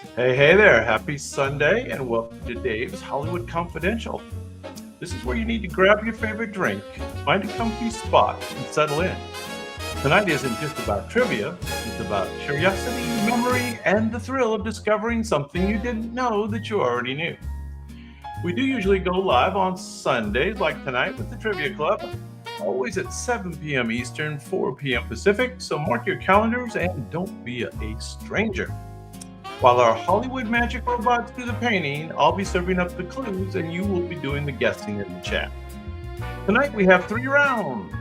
Hey there. Happy Sunday and welcome to Dave's Hollywood Confidential. This is where you need to grab your favorite drink, find a comfy spot, and settle in. Tonight isn't just about trivia, it's about curiosity, memory, and the thrill of discovering something you didn't know that you already knew. We do usually go live on Sundays, like tonight with the Trivia Club, always at 7 p.m. Eastern, 4 p.m. Pacific, so mark your calendars and don't be a stranger. While our Hollywood magic robots do the painting, I'll be serving up the clues and you will be doing the guessing in the chat. Tonight we have 3 rounds.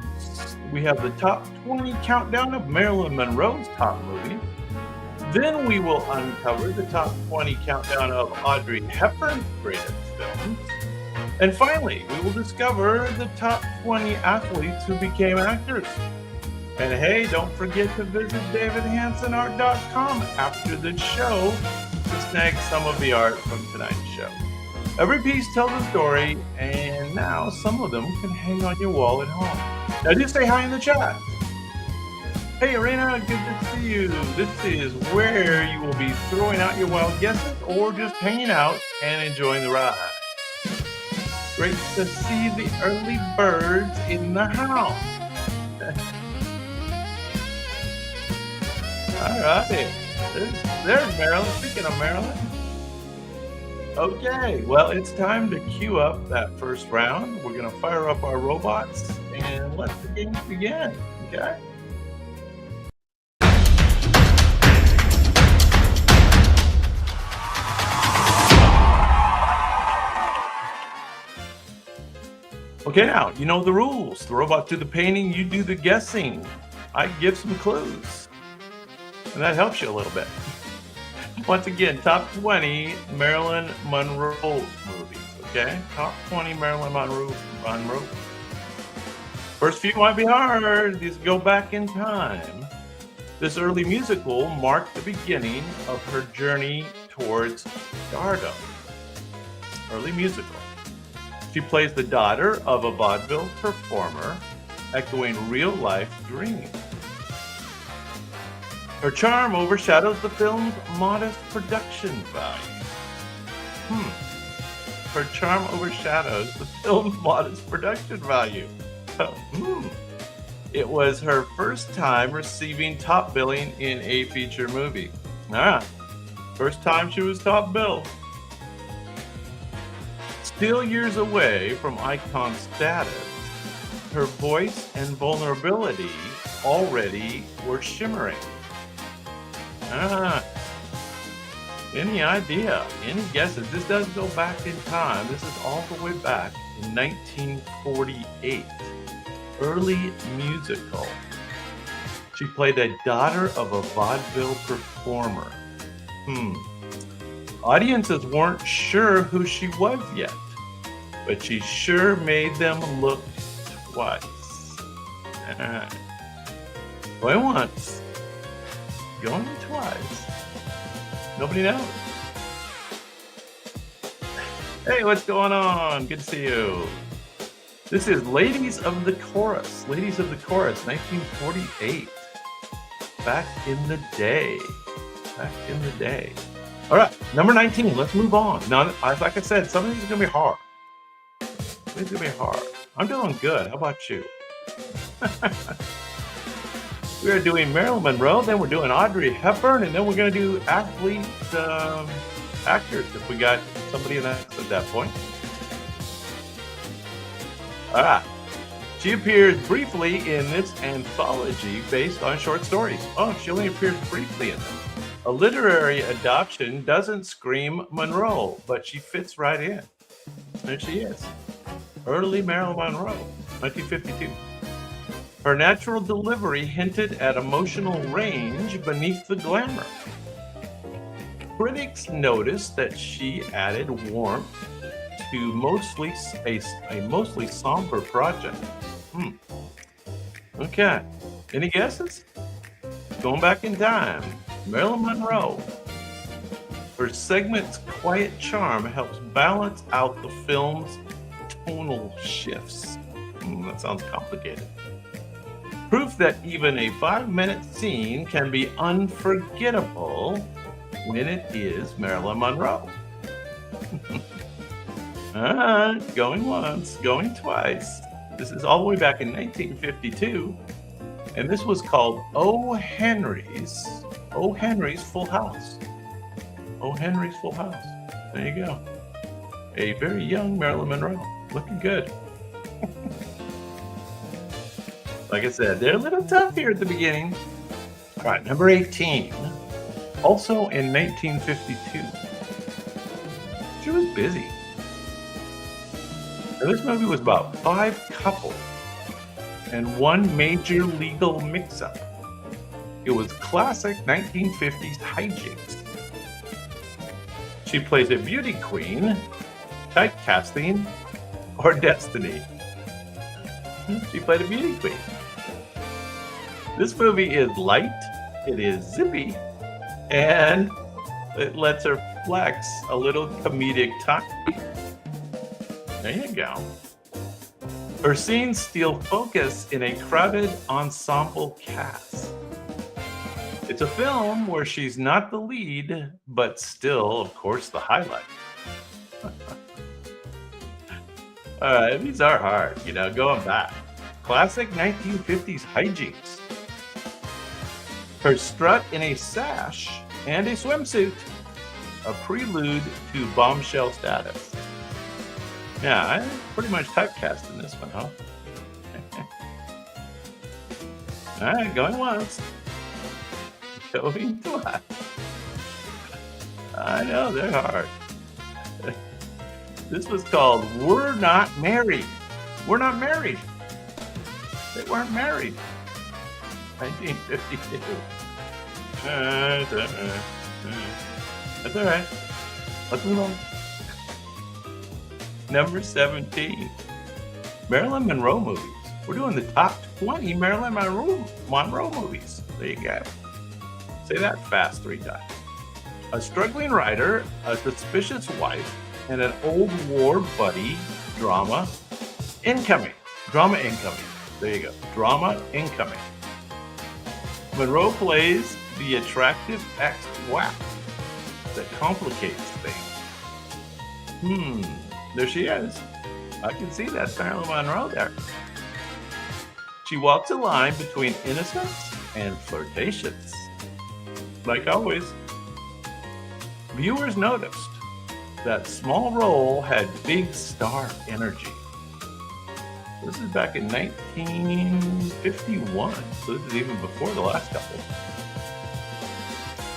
We have the top 20 countdown of Marilyn Monroe's top movies. Then we will uncover the top 20 countdown of Audrey Hepburn's greatest films. And finally, we will discover the top 20 athletes who became actors. And hey, don't forget to visit davidhansonart.com after the show to snag some of the art from tonight's show. Every piece tells a story, and now some of them can hang on your wall at home. Now just say hi in the chat. Hey Arena, good to see you. This is where you will be throwing out your wild guesses or just hanging out and enjoying the ride. Great to see the early birds in the house. All righty. There's Marilyn. Speaking of Marilyn. Okay, well, it's time to queue up that first round. We're going to fire up our robots and let the game begin. Okay? Okay, now, you know the rules. The robots do the painting, you do the guessing. I give some clues. And that helps you a little bit. Once again, top 20 Marilyn Monroe movies, okay? Top 20 Marilyn Monroe. First few might be hard. These go back in time. This early musical marked the beginning of her journey towards stardom. Early musical. She plays the daughter of a vaudeville performer, echoing real-life dreams. Her charm overshadows the film's modest production value. Her charm overshadows the film's modest production value. It was her first time receiving top billing in a feature movie. First time she was top billed. Still years away from icon status, her voice and vulnerability already were shimmering. Any idea? Any guesses? This does go back in time. This is all the way back in 1948. Early musical. She played a daughter of a vaudeville performer. Audiences weren't sure who she was yet, but she sure made them look twice. Going once. Going twice. Nobody knows. Hey, what's going on? Good to see you. This is Ladies of the Chorus. Ladies of the Chorus, 1948. Back in the day. Back in the day. All right, number 19. Let's move on. Now, like I said, some of these are going to be hard. These are going to be hard. I'm doing good. How about you? We are doing Marilyn Monroe, then we're doing Audrey Hepburn, and then we're going to do athlete actors if we got somebody in that at that point. All right. She appears briefly in this anthology based on short stories. Oh, she only appears briefly in them. A literary adoption doesn't scream Monroe, but she fits right in. There she is. Early Marilyn Monroe, 1952. Her natural delivery hinted at emotional range beneath the glamour. Critics noticed that she added warmth to a mostly somber project. Okay, any guesses? Going back in time, Marilyn Monroe. Her segment's quiet charm helps balance out the film's tonal shifts. That sounds complicated. Proof that even a 5-minute scene can be unforgettable when it is Marilyn Monroe. Going once, going twice. This is all the way back in 1952, and this was called O. Henry's Full House. O. Henry's Full House. There you go. A very young Marilyn Monroe, looking good. Like I said, they're a little tough here at the beginning. All right, number 18. Also in 1952. She was busy. Now, this movie was about 5 couples and one major legal mix-up. It was classic 1950s hijinks. She plays a beauty queen, typecasting, or destiny. She played a beauty queen. This movie is light, it is zippy, and it lets her flex a little comedic timing. There you go. Her scenes steal focus in a crowded ensemble cast. It's a film where she's not the lead, but still, of course, the highlight. These are hard, going back. Classic 1950s hijinks. Her strut in a sash and a swimsuit, a prelude to bombshell status. Yeah, I pretty much typecast in this one, huh? All right, going once. Going twice. I know, they're hard. This was called We're Not Married. We're Not Married. They weren't married. 1952. That's all right. Let's move on. Number 17. Marilyn Monroe movies. We're doing the top 20 Marilyn Monroe movies. There you go. Say that fast 3 times. A struggling writer, a suspicious wife, and an old war buddy drama incoming. Drama incoming. There you go. Drama incoming. Monroe plays the attractive ex-wife that complicates things. There she is. I can see that Marilyn Monroe there. She walks a line between innocence and flirtatious. Like always, viewers noticed that small role had big star energy. This is back in 1951, so this is even before the last couple.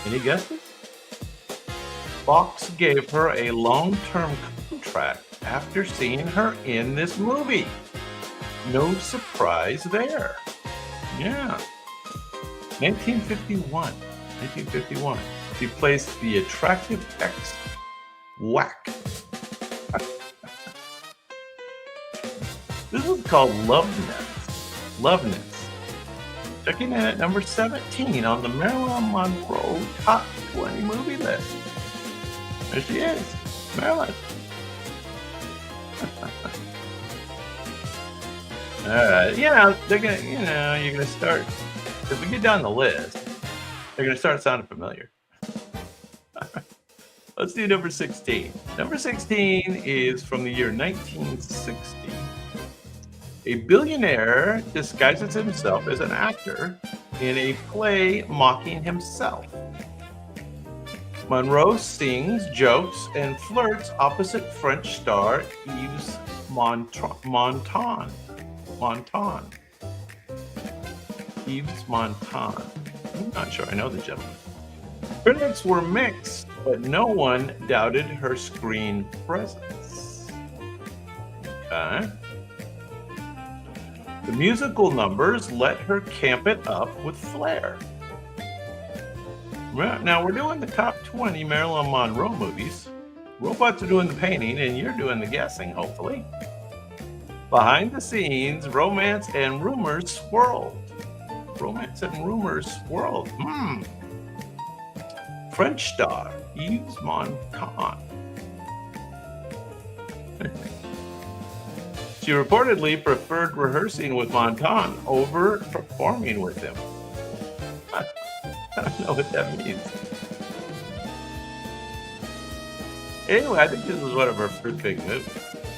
Any guesses? Fox gave her a long-term contract after seeing her in this movie. No surprise there. Yeah. 1951. She plays the attractive ex-whack. This is called Loveness. Checking in at number 17 on the Marilyn Monroe Top 20 movie list. There she is, Marilyn. Alright, they're gonna, you're gonna start, if we get down the list, they're gonna start sounding familiar. Let's do number 16. Number 16 is from the year 1960. A billionaire disguises himself as an actor in a play mocking himself. Monroe sings, jokes, and flirts opposite French star Yves Montand. Yves Montand. I'm not sure I know the gentleman. Critics were mixed, but no one doubted her screen presence. Okay. The musical numbers let her camp it up with flair. Now we're doing the top 20 Marilyn Monroe movies. Robots are doing the painting and you're doing the guessing, hopefully. Behind the scenes, romance and rumors swirled. French star Yves Montand. She reportedly preferred rehearsing with Montand over performing with him. I don't know what that means. Anyway, I think this was one of her first big movies.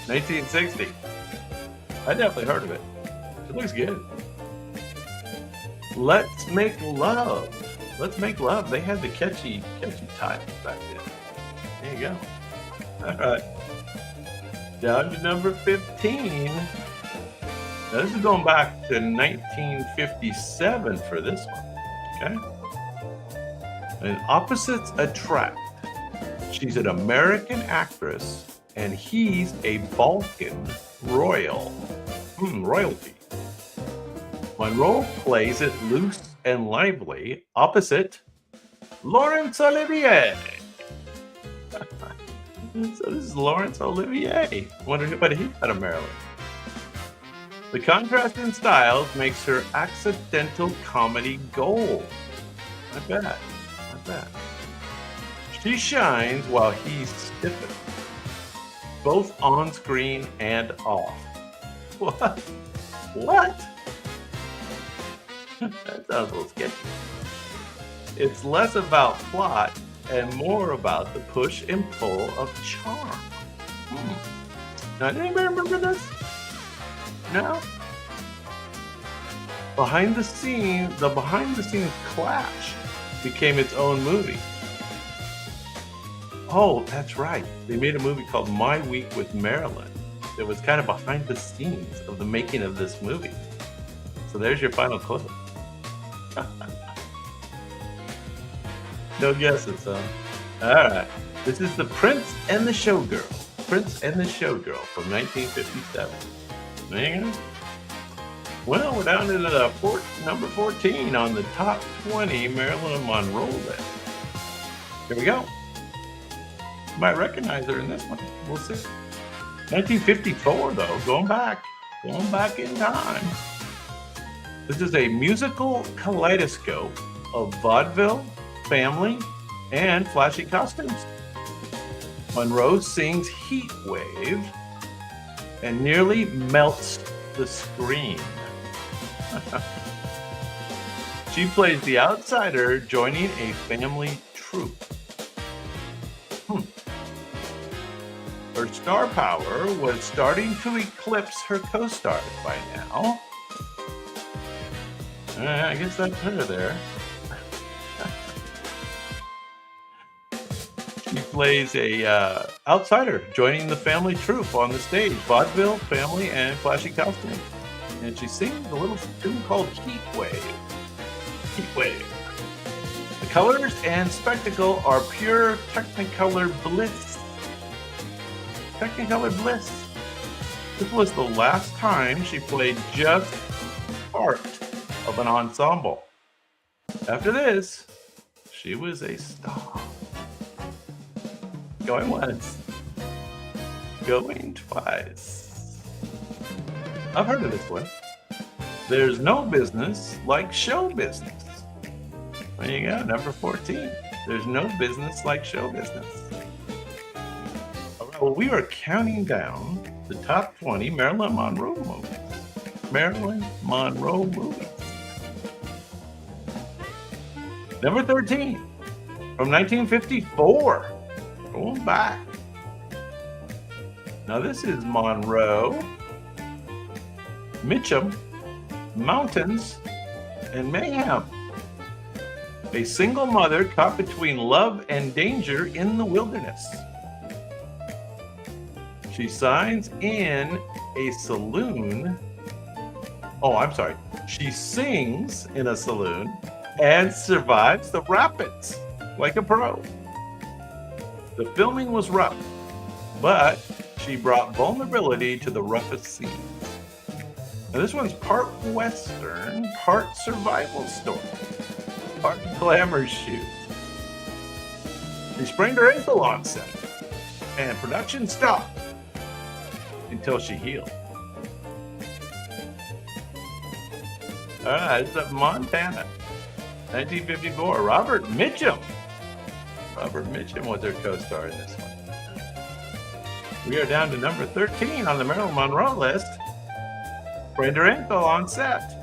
1960. I definitely heard of it. It looks good. Let's Make Love. Let's Make Love. They had the catchy titles back then. There you go. All right. Down to number 15. Now, this is going back to 1957 for this one. Okay. And Opposites Attract. She's an American actress, and he's a Balkan royalty. Monroe plays it loose and lively, opposite Laurence Olivier. So this is Laurence Olivier. Wonder what he thought of Marilyn. The contrast in styles makes her accidental comedy gold. Not bad. She shines while he stiffens, both on screen and off. What? That sounds a little sketchy. It's less about plot and more about the push and pull of charm. Now, does anybody remember this? No? The behind the scenes Clash became its own movie. Oh, that's right. They made a movie called My Week with Marilyn. It was kind of behind the scenes of the making of this movie. So there's your final clue. No guesses, huh? All right. This is The Prince and the Showgirl. Prince and the Showgirl from 1957. There you go. Well, we're down to the number 14 on the top 20 Marilyn Monroe list. Here we go. You might recognize her in this one. We'll see. 1954, though. Going back in time. This is a musical kaleidoscope of vaudeville, family, and flashy costumes. Monroe sings Heat Wave and nearly melts the screen. She plays the outsider joining a family troupe. Her star power was starting to eclipse her co-stars by now. I guess that's her there. She plays a outsider joining the family troupe on the stage, vaudeville, family, and flashy costumes. And she sings a little tune called Heat Wave. Heat Wave. The colors and spectacle are pure Technicolor bliss. Technicolor bliss. This was the last time she played just part of an ensemble. After this, she was a star. Going once, going twice. I've heard of this one. There's no business like show business. There you go, number 14. There's no business like show business. All right, well, we are counting down the top 20 Marilyn Monroe movies. Marilyn Monroe movies. Number 13, from 1954. Going back. Now this is Monroe, Mitchum, Mountains, and Mayhem. A single mother caught between love and danger in the wilderness. She signs in a saloon. Oh, I'm sorry. She sings in a saloon and survives the rapids like a pro. The filming was rough, but she brought vulnerability to the roughest scenes. Now this one's part Western, part survival story, part glamour shoot. She sprained her ankle on set, and production stopped until she healed. All right, it's up Montana, 1954. Robert Mitchum. Robert Mitchum was her co-star in this one. We are down to number 13 on the Marilyn Monroe list. Sprained her ankle on set.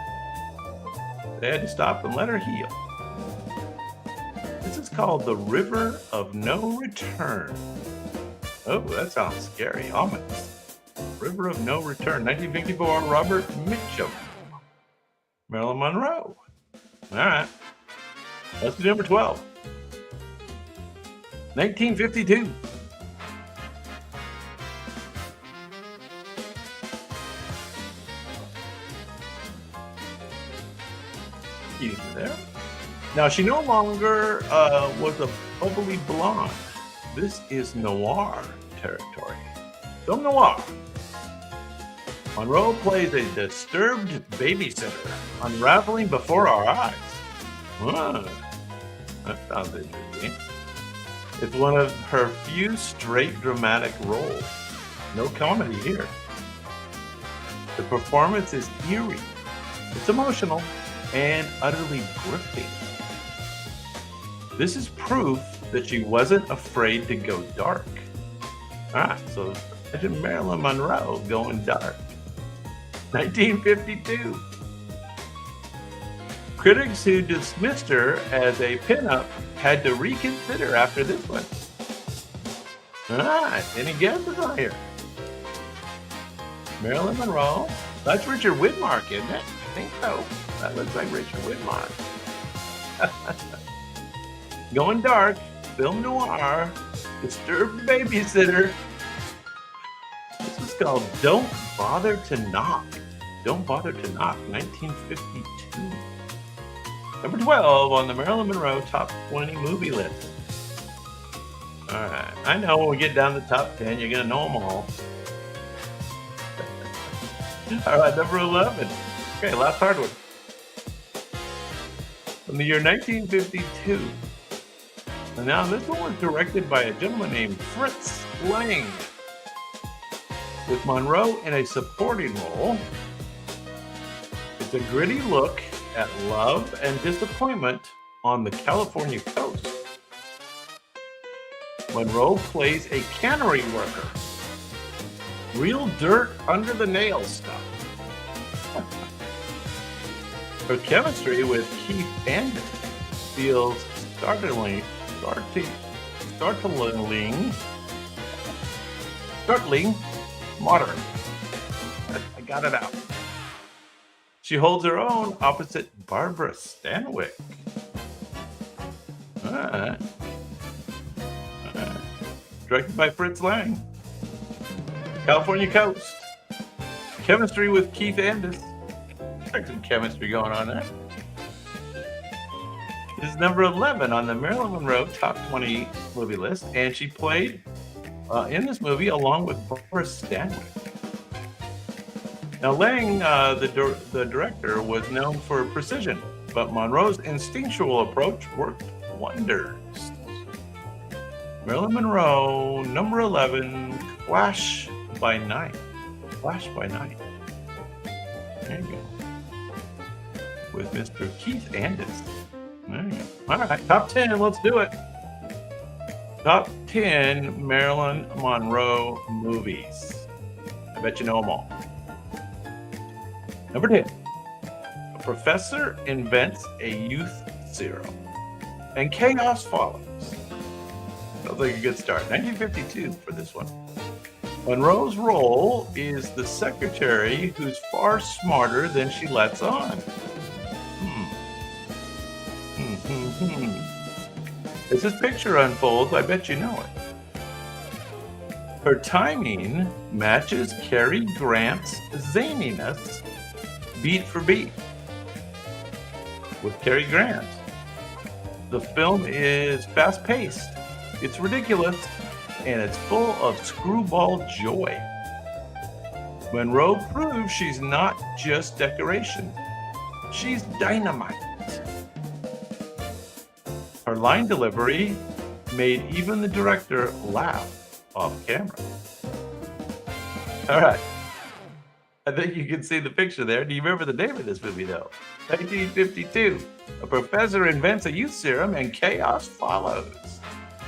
They had to stop and let her heal. This is called The River of No Return. Oh, that sounds scary. Ominous. River of No Return, 1954, Robert Mitchum. Marilyn Monroe. All right. Let's do number 12. 1952. Easy there. Now, she no longer was a bubbly blonde. This is noir territory. Film noir. Monroe plays a disturbed babysitter unraveling before our eyes. That sounds interesting. It's one of her few straight dramatic roles. No comedy here. The performance is eerie. It's emotional and utterly gripping. This is proof that she wasn't afraid to go dark. So imagine Marilyn Monroe going dark. 1952. Critics who dismissed her as a pinup had to reconsider after this one. Any guesses on here? Marilyn Monroe. That's Richard Widmark, isn't it? I think so. That looks like Richard Widmark. Going dark, film noir, disturbed babysitter. This is called Don't Bother to Knock. Don't Bother to Knock, 1952. Number 12 on the Marilyn Monroe Top 20 movie list. All right, I know when we get down to the top 10, you're going to know them all. All right, number 11. Okay, last hard one. From the year 1952. And now this one was directed by a gentleman named Fritz Lang, with Monroe in a supporting role. It's a gritty look at love and disappointment on the California coast. Monroe plays a cannery worker. Real dirt under the nails stuff. Her chemistry with Keith Andrews feels startling modern. I got it out. She holds her own opposite Barbara Stanwyck. All right. Directed by Fritz Lang. California coast. Chemistry with Keith Andrews. There's some chemistry going on there. This is number 11 on the Marilyn Monroe Top 20 movie list, and she played in this movie along with Barbara Stanwyck. Now, Lang, the director, was known for precision, but Monroe's instinctual approach worked wonders. Marilyn Monroe, number 11, Flash by Night. Flash by Night. There you go. With Mr. Keith Andrews. There you go. All right, top 10, let's do it. Top 10 Marilyn Monroe movies. I bet you know them all. Number 10. A professor invents a youth serum, and chaos follows. Sounds like a good start. 1952 for this one. Monroe's role is the secretary who's far smarter than she lets on. As this picture unfolds, I bet you know it. Her timing matches Cary Grant's zaniness beat for beat. With Cary Grant, the film is fast-paced, it's ridiculous, and it's full of screwball joy. Monroe proves she's not just decoration. She's dynamite. Her line delivery made even the director laugh off camera. All right. I think you can see the picture there. Do you remember the name of this movie, though? 1952. A professor invents a youth serum and chaos follows.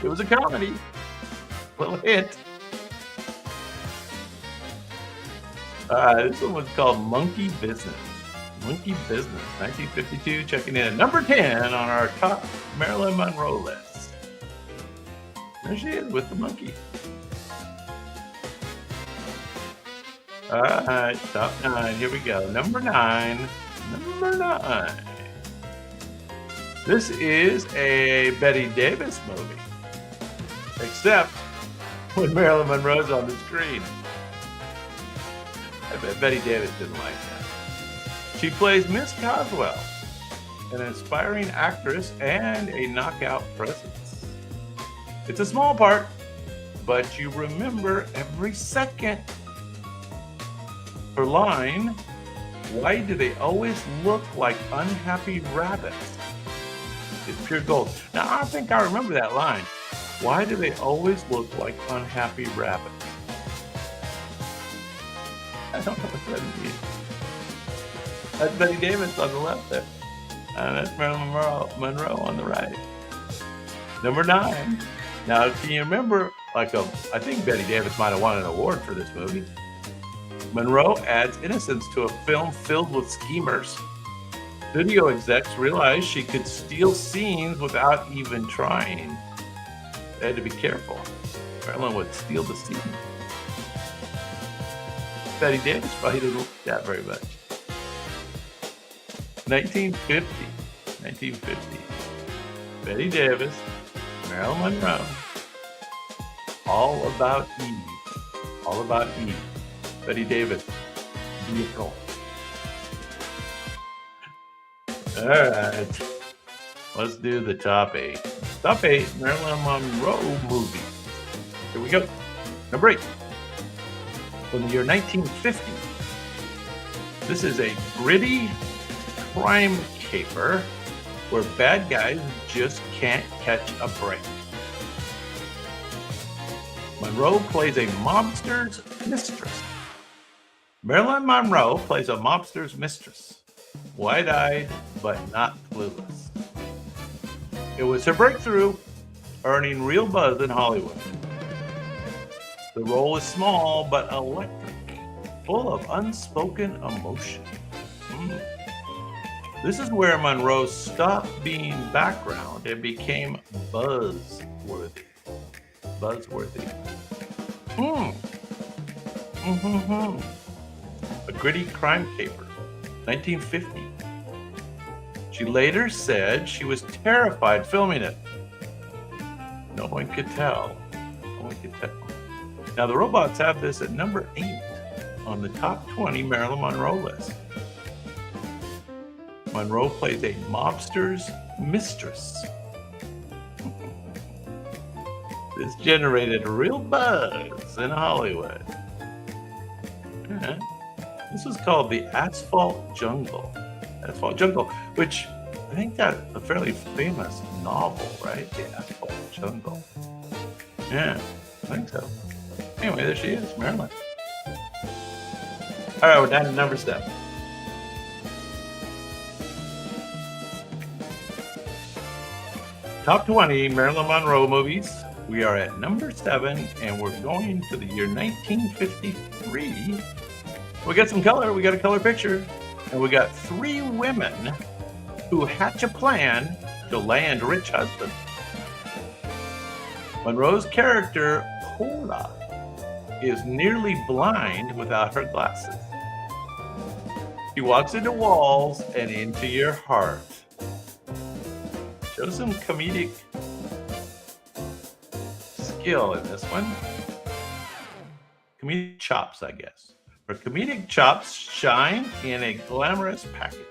It was a comedy. Little hint. This one was called Monkey Business. Monkey Business, 1952, checking in at number 10 on our top Marilyn Monroe list. There she is with the monkey. All right, top 9. Here we go. Number 9. Number 9. This is a Betty Davis movie, except when Marilyn Monroe's on the screen. I bet Betty Davis didn't like that. She plays Miss Coswell, an inspiring actress and a knockout presence. It's a small part, but you remember every second. Her line, why do they always look like unhappy rabbits? It's pure gold. Now, I think I remember that line. Why do they always look like unhappy rabbits? I don't know what that means. That's Betty Davis on the left there. And that's Marilyn Monroe on the right. Number 9. Now, can you remember, I think Betty Davis might have won an award for this movie. Monroe adds innocence to a film filled with schemers. Studio execs realized she could steal scenes without even trying. They had to be careful. Marilyn would steal the scene. Betty Davis probably didn't look that very much. 1950. Betty Davis, Marilyn Monroe. All About Eve. All About Eve. Betty Davis. Vehicle. All right. Let's do the top 8. Top 8 Marilyn Monroe movies. Here we go. Number 8. From the year 1950. This is a gritty crime caper where bad guys just can't catch a break. Monroe plays a mobster's mistress. Marilyn Monroe plays a mobster's mistress. Wide-eyed, but not clueless. It was her breakthrough, earning real buzz in Hollywood. The role is small but electric, full of unspoken emotion. This is where Monroe stopped being background and became buzzworthy. A gritty crime caper, 1950. She later said she was terrified filming it. No one could tell. Now the robots have this at number 8 on the top 20 Marilyn Monroe list. Monroe plays a mobster's mistress. This generated real buzz in Hollywood. This was called the Asphalt Jungle. Which I think that's a fairly famous novel, right? The Asphalt Jungle. Yeah, I think so. Anyway, there she is, Marilyn. All right, we're down to number 7. Top 20 Marilyn Monroe movies. We are at number 7, and we're going to the year 1953. We got some color. We got a color picture. And we got 3 women who hatch a plan to land rich husbands. Monroe's character, Paula, is nearly blind without her glasses. She walks into walls and into your heart. Show some comedic skill in this one. Comedic chops, I guess. Her comedic chops shine in a glamorous package.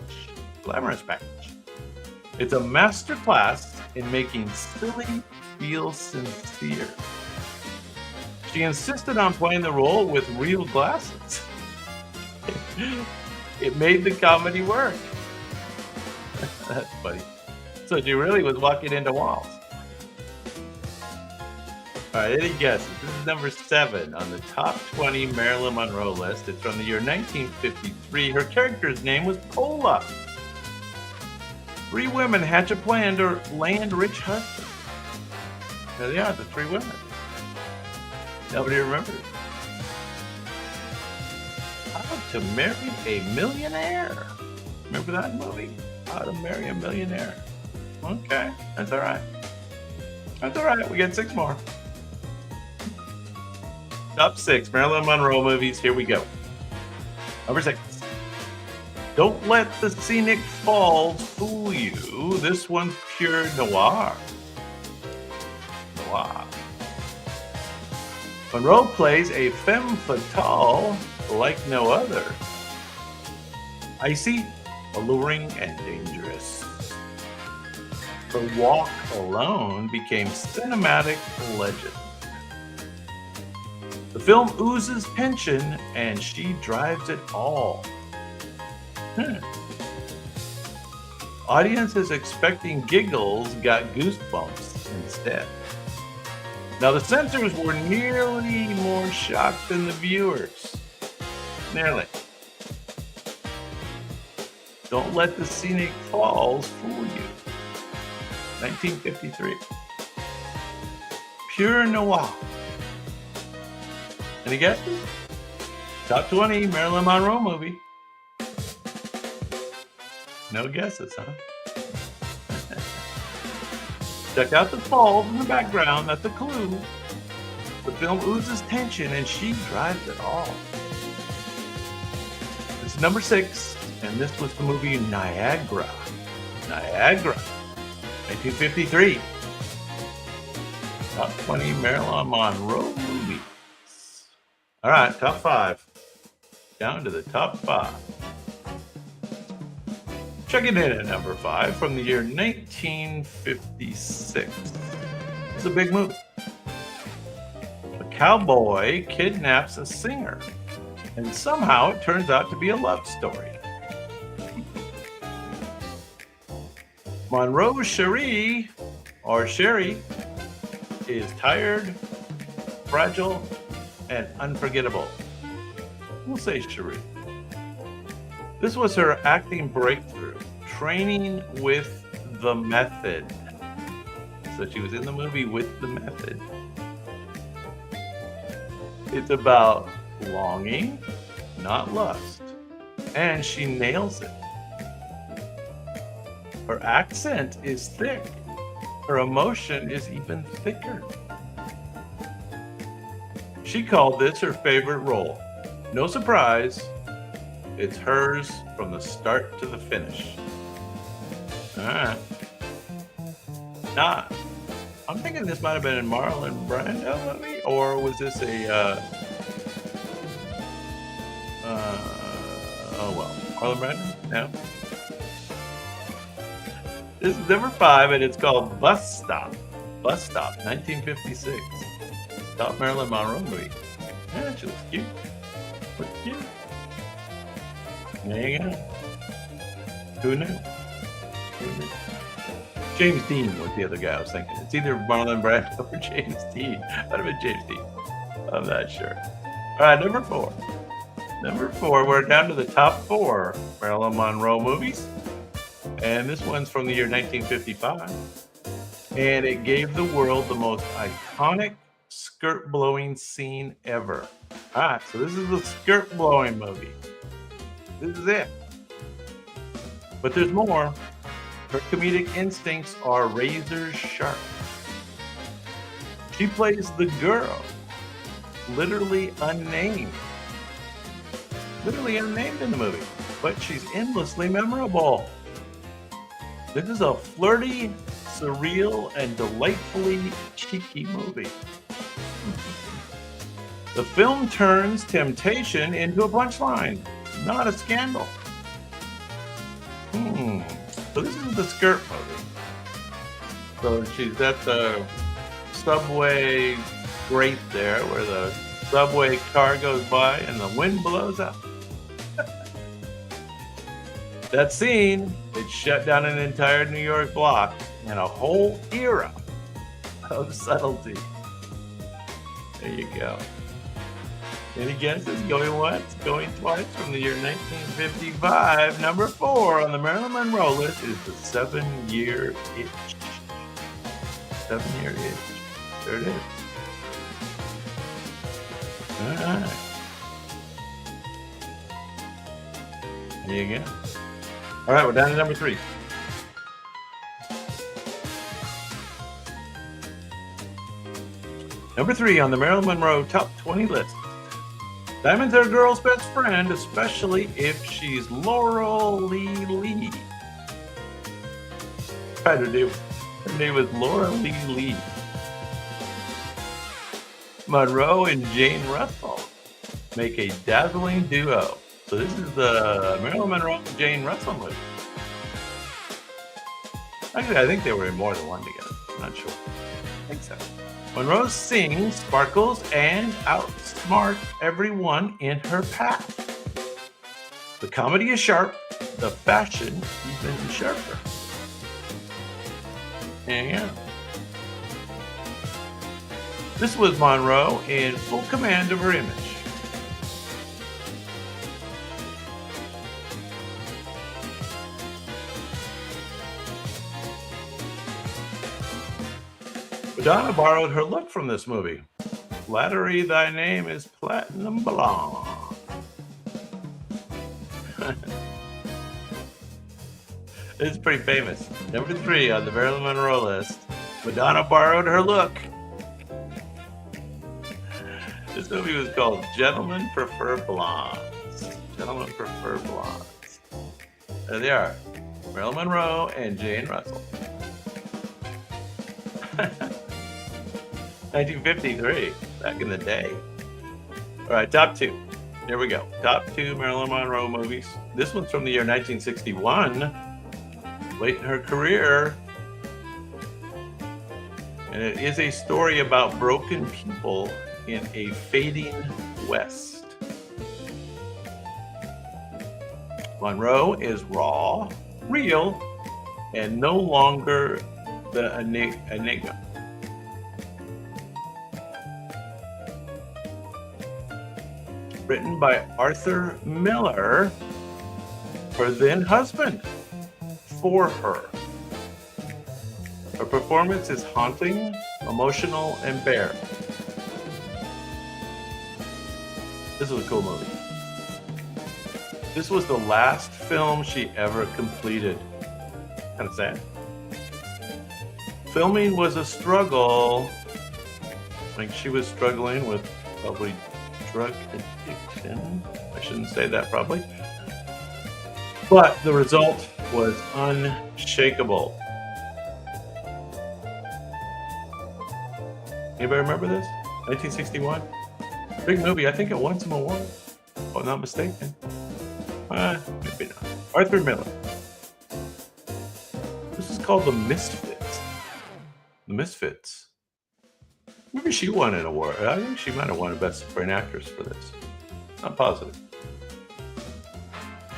It's a master class in making silly feel sincere. She insisted on playing the role with real glasses. It made the comedy work. That's funny. So she really was walking into walls. All right, any guesses? This is number 7 on the top 20 Marilyn Monroe list. It's from the year 1953. Her character's name was Paula. 3 women hatch a plan to land rich husbands. There they are, the 3 women. Nobody remembers. How to Marry a Millionaire. Remember that movie? How to Marry a Millionaire. Okay, that's all right. We got 6 more. Top 6 Marilyn Monroe movies. Here we go. Number 6. Don't let the scenic falls fool you. This one's pure noir. Noir. Monroe plays a femme fatale like no other. Icy, alluring, and dangerous. Her walk alone became cinematic legend. The film oozes tension, and she drives it all. Audiences expecting giggles got goosebumps instead. Now, the censors were nearly more shocked than the viewers. Nearly. Don't let the scenic falls fool you. 1953. Pure noir. Any guesses? Top 20 Marilyn Monroe movie. No guesses, huh? Check out the falls in the background. That's a clue. The film oozes tension, and she drives it all. This is number 6, and this was the movie Niagara. Niagara, 1953. Top 20 Marilyn Monroe movies. All right, top 5. Down to the top 5. Checking in at number 5 from the year 1956. It's a big movie. A cowboy kidnaps a singer, and somehow it turns out to be a love story. Monroe Sherry is tired, fragile, and unforgettable. We'll say Sherry. This was her acting breakthrough, training with the method. So she was in the movie with the method. It's about longing, not lust, and she nails it. Her accent is thick. Her emotion is even thicker. She called this her favorite role. No surprise. It's hers from the start to the finish. All right. Now, I'm thinking this might have been a Marlon Brando movie, or was this a, Marlon Brando? No. This is number 5, and it's called Bus Stop. Bus Stop, 1956. Top Marilyn Monroe movie. Yeah, she looks cute. Looks cute. There you go. Who knew? James Dean was the other guy I was thinking. It's either Marlon Brando or James Dean. Might have been James Dean. I'm not sure. All right, number 4. Number 4, we're down to the top 4 Marilyn Monroe movies. And this one's from the year 1955. And it gave the world the most iconic skirt blowing scene ever. All right, so this is the skirt blowing movie. This is it. But there's more. Her comedic instincts are razor sharp. She plays the girl, literally unnamed. Literally unnamed in the movie, but she's endlessly memorable. This is a flirty, surreal, and delightfully cheeky movie. The film turns temptation into a punchline, not a scandal. So this is the skirt movie. So she's at the subway grate there where the subway car goes by and the wind blows up. That scene, it shut down an entire New York block and a whole era of subtlety. There you go. Any guesses? Going once, going twice from the year 1955. Number 4 on the Marilyn Monroe list is the 7-year itch. 7-year itch. There it is. All right. There you go. All right, we're down to number 3. Number 3 on the Marilyn Monroe top 20 list. Diamond's our girl's best friend, especially if she's Laurel Lee. Tried to do. Her name was Laura Lee. Monroe and Jane Russell make a dazzling duo. So this is the Marilyn Monroe and Jane Russell movie. Actually, I think they were in more than one together. I'm not sure. I think so. Monroe sings, sparkles, and outsmart everyone in her path. The comedy is sharp, the fashion even sharper. Yeah. This was Monroe in full command of her image. Madonna borrowed her look from this movie. Flattery thy name is platinum blonde. It's pretty famous. Number 3 on the Marilyn Monroe list. Madonna borrowed her look. This movie was called Gentlemen Prefer Blondes. Gentlemen Prefer Blondes. There they are. Marilyn Monroe and Jane Russell. 1953, back in the day. All right, top 2. Here we go. Top 2 Marilyn Monroe movies. This one's from the year 1961, late in her career. And it is a story about broken people in a fading West. Monroe is raw, real, and no longer the enigma. Written by Arthur Miller, her then husband, for her. Her performance is haunting, emotional, and bare. This was a cool movie. This was the last film she ever completed. Kind of sad. Filming was a struggle. Like she was struggling with probably drug addiction. I shouldn't say that probably. But the result was unshakable. Anybody remember this? 1961? Big movie. I think it won some awards, if I'm not mistaken. Maybe not. Arthur Miller. This is called The Misfits. The Misfits. Maybe she won an award. I think she might have won a Best Supporting Actress for this. Not positive.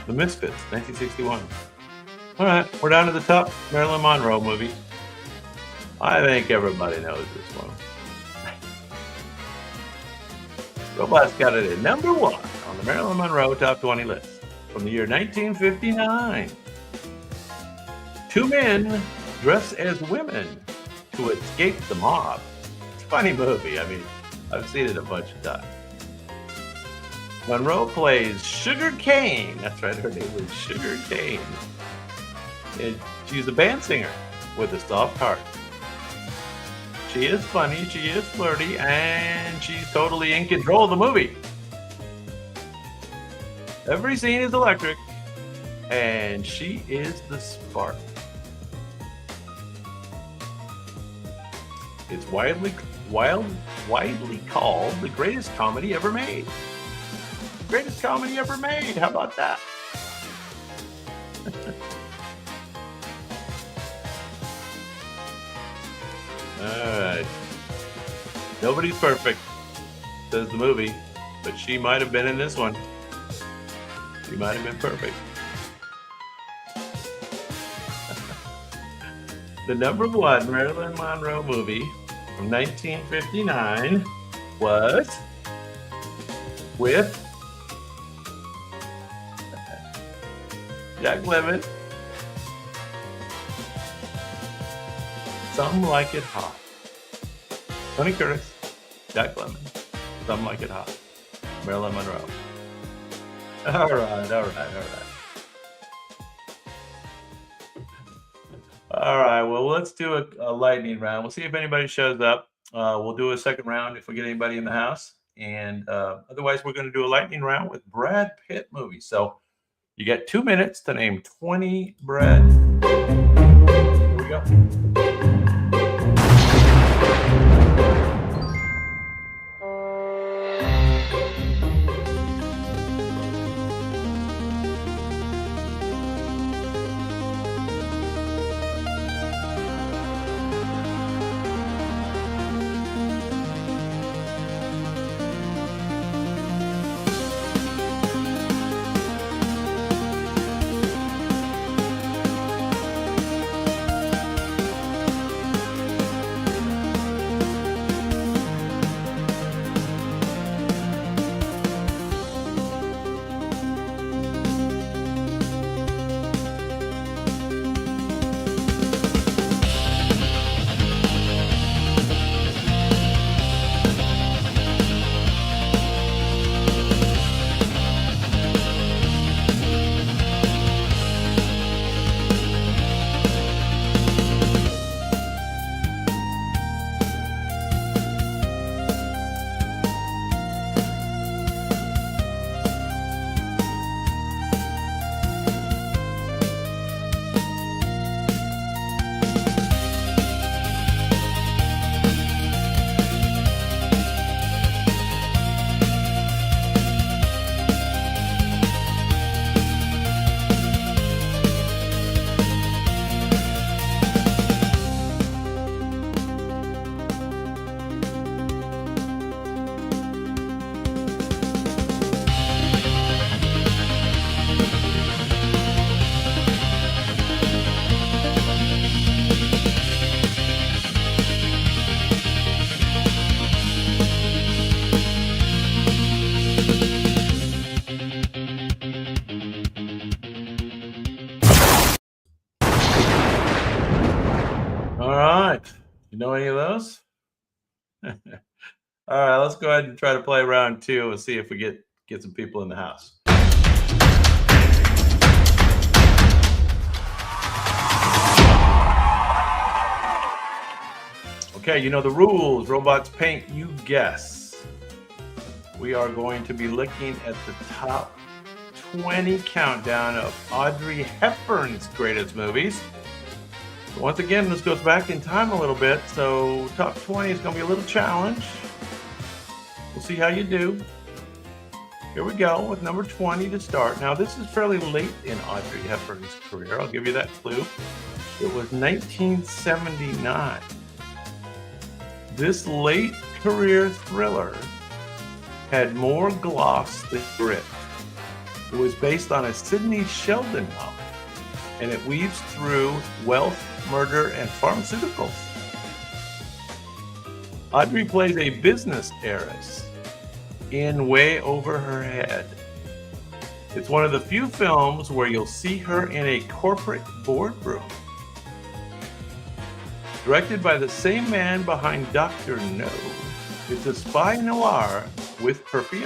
The Misfits, 1961. All right, we're down to the top Marilyn Monroe movie. I think everybody knows this one. Robots got it at number 1 on the Marilyn Monroe Top 20 list from the year 1959. 2 men dress as women to escape the mob. It's a funny movie. I mean, I've seen it a bunch of times. Monroe plays Sugar Cane. That's right, her name was Sugar Cane. And she's a band singer with a soft heart. She is funny, she is flirty, and she's totally in control of the movie. Every scene is electric, and she is the spark. It's widely called the greatest comedy ever made. Greatest comedy ever made. How about that? All right. Nobody's perfect, says the movie, but she might have been in this one. She might have been perfect. The number 1 Marilyn Monroe movie from 1959 was with Jack Lemmon. Some Like It Hot. Tony Curtis, Jack Lemmon. Some Like It Hot. Marilyn Monroe. All right. All right, well, let's do a lightning round. We'll see if anybody shows up. We'll do a second round if we get anybody in the house. And otherwise, we're going to do a lightning round with Brad Pitt movies. So you get 2 minutes to name 20 Brad. Here we go. All right. You know any of those? All right, let's go ahead and try to play round 2 and see if we get some people in the house. Okay, you know the rules. Robots paint, you guess. We are going to be looking at the top 20 countdown of Audrey Hepburn's greatest movies. So once again, this goes back in time a little bit, so top 20 is going to be a little challenge. We'll see how you do. Here we go with number 20 to start. Now, this is fairly late in Audrey Hepburn's career. I'll give you that clue. It was 1979. This late career thriller had more gloss than grit. It was based on a Sidney Sheldon novel, and it weaves through wealth, murder, and pharmaceuticals. Audrey plays a business heiress in Way Over Her Head. It's one of the few films where you'll see her in a corporate boardroom. Directed by the same man behind Dr. No, it's a spy noir with perfume.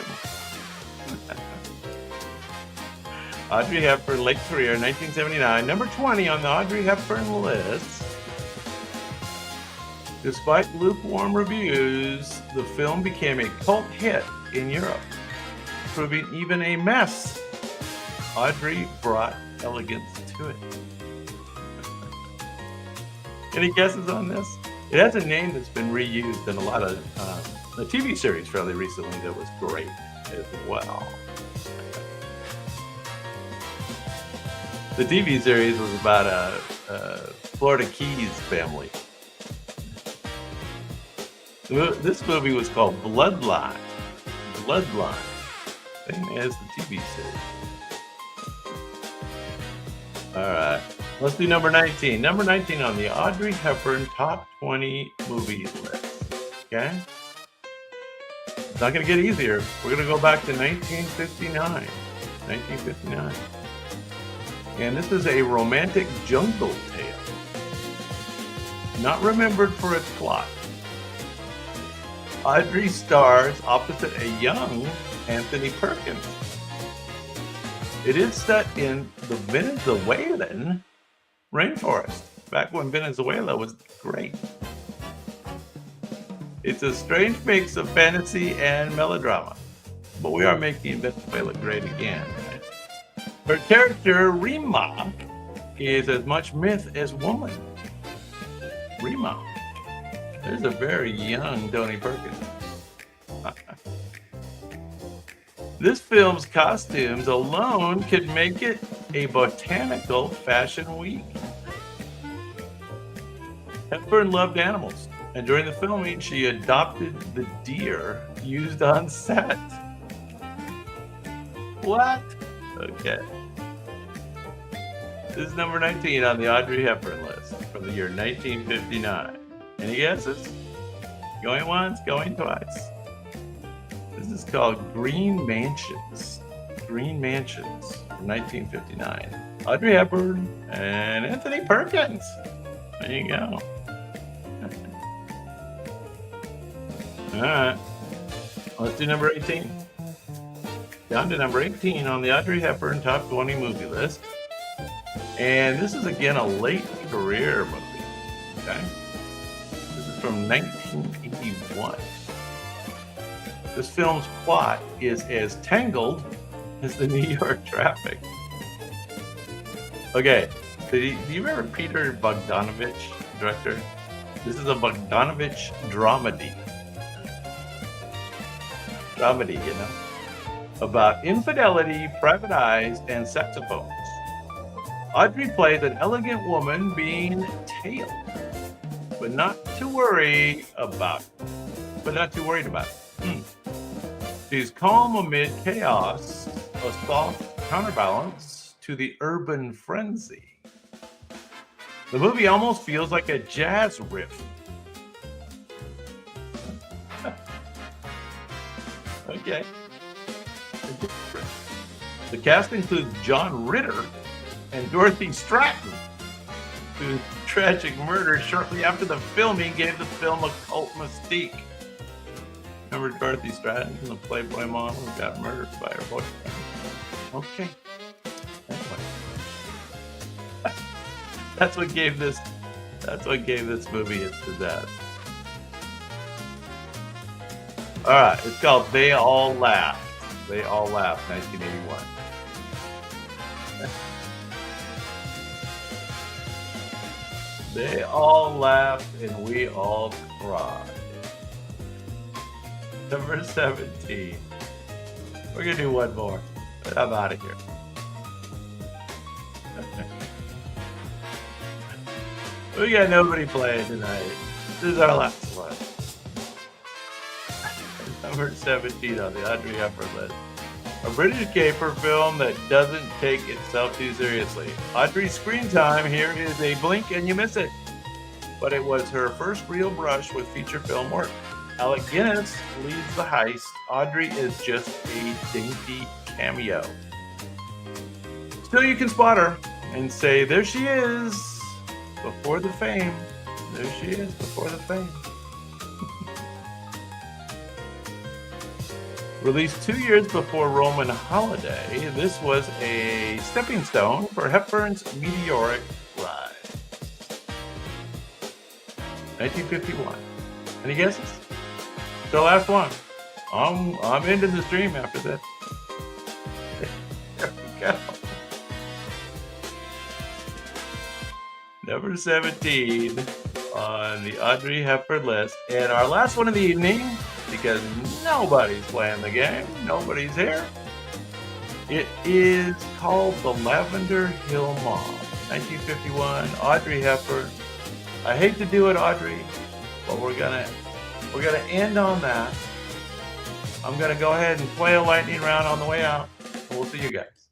Audrey Hepburn, late career, 1979. Number 20 on the Audrey Hepburn list. Despite lukewarm reviews, the film became a cult hit in Europe, proving even a mess. Audrey brought elegance to it. Any guesses on this? It has a name that's been reused in a lot of the TV series fairly recently that was great as well. The TV series was about a Florida Keys family. This movie was called Bloodline. Bloodline. Same as the TV series. All right. Let's do number 19. Number 19 on the Audrey Hepburn top 20 movies list. Okay? It's not going to get easier. We're going to go back to 1959. 1959. And this is a romantic jungle tale. Not remembered for its plot. Audrey stars opposite a young Anthony Perkins. It is set in the Venezuelan rainforest, back when Venezuela was great. It's a strange mix of fantasy and melodrama. But we are making Venezuela great again. Right? Her character, Rima, is as much myth as woman. Rima. There's a very young Tony Perkins. This film's costumes alone could make it a botanical fashion week. Hepburn loved animals, and during the filming, she adopted the deer used on set. What? Okay. This is number 19 on the Audrey Hepburn list from the year 1959. Any guesses? Going once, going twice. This is called Green Mansions. Green Mansions from 1959. Audrey Hepburn and Anthony Perkins. There you go. All right. Let's do number 18. Down to number 18 on the Audrey Hepburn Top 20 movie list. And this is again a late career movie. Okay. This is from 1981. This film's plot is as tangled as the New York traffic. Okay, do you remember Peter Bogdanovich, director? This is a Bogdanovich dramedy. Dramedy, you know, about infidelity, private eyes, and saxophones. Audrey plays an elegant woman being tailed, but not too worried about it. She's calm amid chaos, a soft counterbalance to the urban frenzy. The movie almost feels like a jazz riff. Okay. The cast includes John Ritter and Dorothy Stratton, whose tragic murder shortly after the filming gave the film a cult mystique. Remember Dorothy Stratton, the Playboy model who got murdered by her boyfriend? Okay. Anyway. That's what gave this movie its pizzazz. Alright, it's called They All Laughed. They All Laughed, 1981. They all laughed and we all cried. Number 17. We're gonna do one more, but I'm out of here. We got nobody playing tonight. This is our last one. Number 17 on the Audrey Hepburn list. A British caper film that doesn't take itself too seriously. Audrey's screen time here is a blink and you miss it. But it was her first real brush with feature film work. Alec Guinness leads the heist. Audrey is just a dainty cameo. Still, you can spot her and say, there she is, before the fame. There she is, before the fame. Released 2 years before Roman Holiday, this was a stepping stone for Hepburn's meteoric rise. 1951. Any guesses? The last one. I'm ending the stream after this. There we go. Number 17 on the Audrey Hepburn list. And our last one of the evening, because nobody's playing the game, nobody's here. It is called The Lavender Hill Mob, 1951, Audrey Hepburn. I hate to do it, Audrey, but we're gonna end on that. I'm gonna go ahead and play a lightning round on the way out, and we'll see you guys.